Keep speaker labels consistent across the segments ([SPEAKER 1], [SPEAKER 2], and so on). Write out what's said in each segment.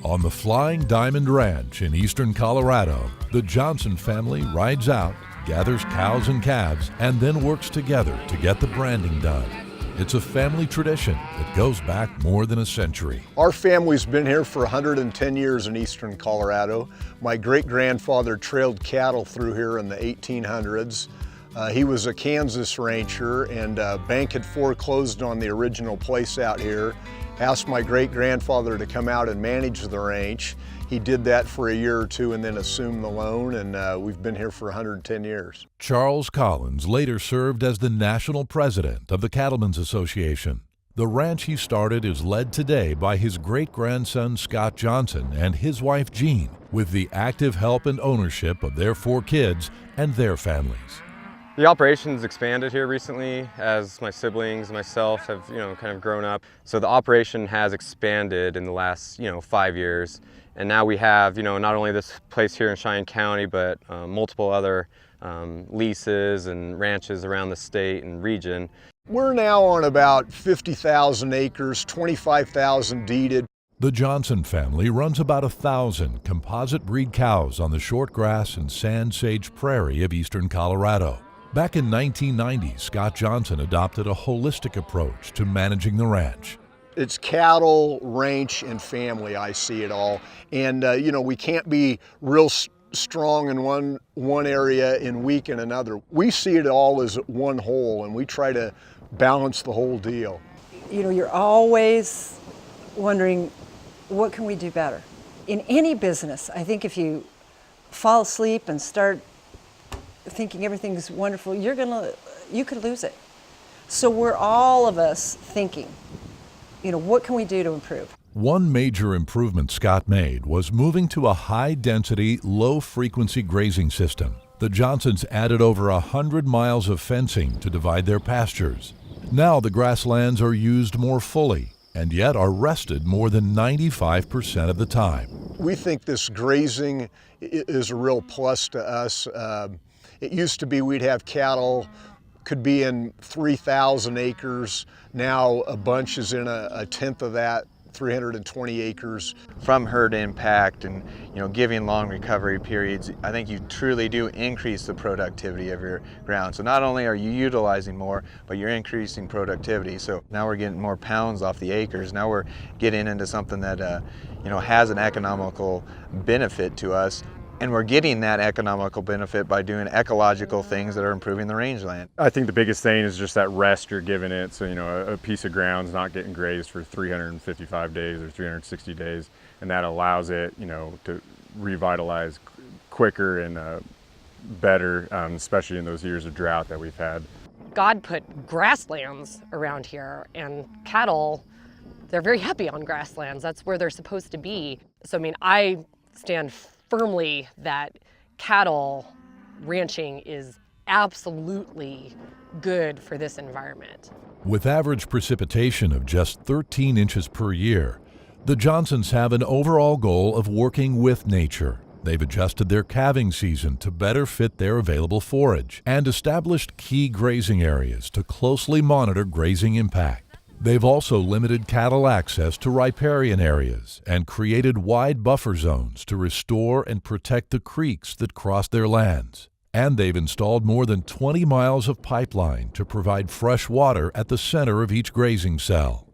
[SPEAKER 1] On the Flying Diamond Ranch in eastern Colorado, the Johnson family rides out, gathers cows and calves, and then works together to get the branding done. It's a family tradition that goes back more than a century.
[SPEAKER 2] Our family's been here for 110 years in eastern Colorado. My great-grandfather trailed cattle through here in the 1800s. He was a Kansas rancher, and bank had foreclosed on the original place out here. Asked my great-grandfather to come out and manage the ranch. He did that for a year or two and then assumed the loan, and we've been here for 110 years.
[SPEAKER 1] Charles Collins later served as the national president of the Cattlemen's Association. The ranch he started is led today by his great-grandson Scott Johnson and his wife Jean, with the active help and ownership of their 4 kids and their families.
[SPEAKER 3] The operation's expanded here recently as my siblings and myself have, kind of grown up. So the operation has expanded in the last, 5 years. And now we have, not only this place here in Cheyenne County, but multiple other leases and ranches around the state and region.
[SPEAKER 2] We're now on about 50,000 acres, 25,000 deeded.
[SPEAKER 1] The Johnson family runs about 1,000 composite breed cows on the shortgrass and sand sage prairie of eastern Colorado. Back in 1990, Scott Johnson adopted a holistic approach to managing the ranch.
[SPEAKER 2] It's cattle, ranch, and family. I see it all. And, we can't be real strong in one area and weak in another. We see it all as one whole, and we try to balance the whole deal.
[SPEAKER 4] You're always wondering, what can we do better? In any business, I think if you fall asleep and start thinking everything's wonderful, you could lose it. So we're all of us thinking, what can we do to improve?
[SPEAKER 1] One major improvement Scott made was moving to a high-density, low-frequency grazing system. The Johnsons added over 100 miles of fencing to divide their pastures. Now the grasslands are used more fully, and yet are rested more than 95% of the time.
[SPEAKER 2] We think this grazing is a real plus to us. It used to be we'd have cattle, could be in 3,000 acres. Now a bunch is in a tenth of that, 320 acres.
[SPEAKER 5] From herd impact and giving long recovery periods, I think you truly do increase the productivity of your ground. So not only are you utilizing more, but you're increasing productivity. So now we're getting more pounds off the acres. Now we're getting into something that has an economical benefit to us. And we're getting that economical benefit by doing ecological things that are improving the rangeland.
[SPEAKER 3] I think the biggest thing is just that rest you're giving it. So, a piece of ground's not getting grazed for 355 days or 360 days. And that allows it, to revitalize quicker and better, especially in those years of drought that we've had.
[SPEAKER 6] God put grasslands around here, and cattle, they're very happy on grasslands. That's where they're supposed to be. So, I stand firmly that cattle ranching is absolutely good for this environment.
[SPEAKER 1] With average precipitation of just 13 inches per year, the Johnsons have an overall goal of working with nature. They've adjusted their calving season to better fit their available forage and established key grazing areas to closely monitor grazing impact. They've also limited cattle access to riparian areas and created wide buffer zones to restore and protect the creeks that cross their lands. And they've installed more than 20 miles of pipeline to provide fresh water at the center of each grazing cell.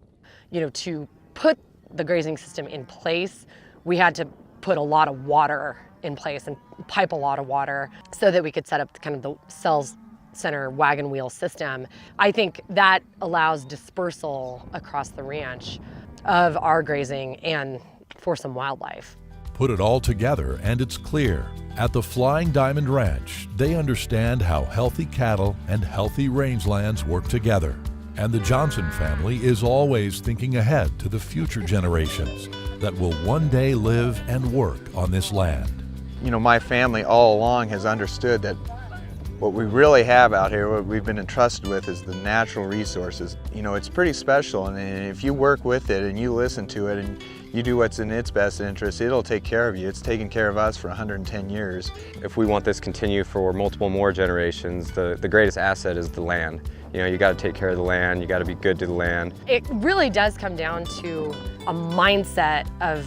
[SPEAKER 6] To put the grazing system in place, we had to put a lot of water in place and pipe a lot of water so that we could set up kind of the cells center wagon wheel system. I think that allows dispersal across the ranch of our grazing and for some wildlife.
[SPEAKER 1] Put it all together and it's clear. At the Flying Diamond Ranch, they understand how healthy cattle and healthy rangelands work together. And the Johnson family is always thinking ahead to the future generations that will one day live and work on this land.
[SPEAKER 5] My family all along has understood that what we really have out here, what we've been entrusted with, is the natural resources. It's pretty special, and if you work with it and you listen to it and you do what's in its best interest, it'll take care of you. It's taken care of us for 110 years.
[SPEAKER 3] If we want this to continue for multiple more generations, the greatest asset is the land. You got to take care of the land, you got to be good to the land.
[SPEAKER 6] It really does come down to a mindset of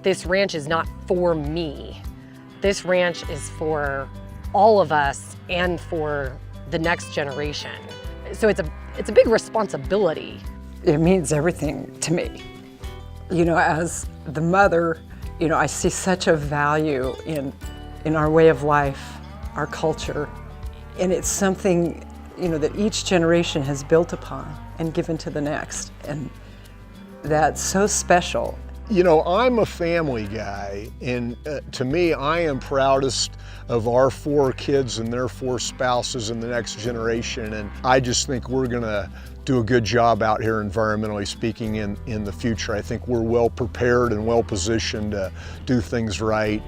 [SPEAKER 6] this ranch is not for me. This ranch is for all of us and for the next generation. So it's a big responsibility.
[SPEAKER 4] It means everything to me. You know, as the mother, you know, I see such a value in our way of life, our culture, and it's something, you know, that each generation has built upon and given to the next, and that's so special.
[SPEAKER 2] You know, I'm a family guy, and to me, I am proudest of our 4 kids and their 4 spouses and the next generation, and I just think we're gonna do a good job out here environmentally speaking in the future. I think we're well prepared and well positioned to do things right.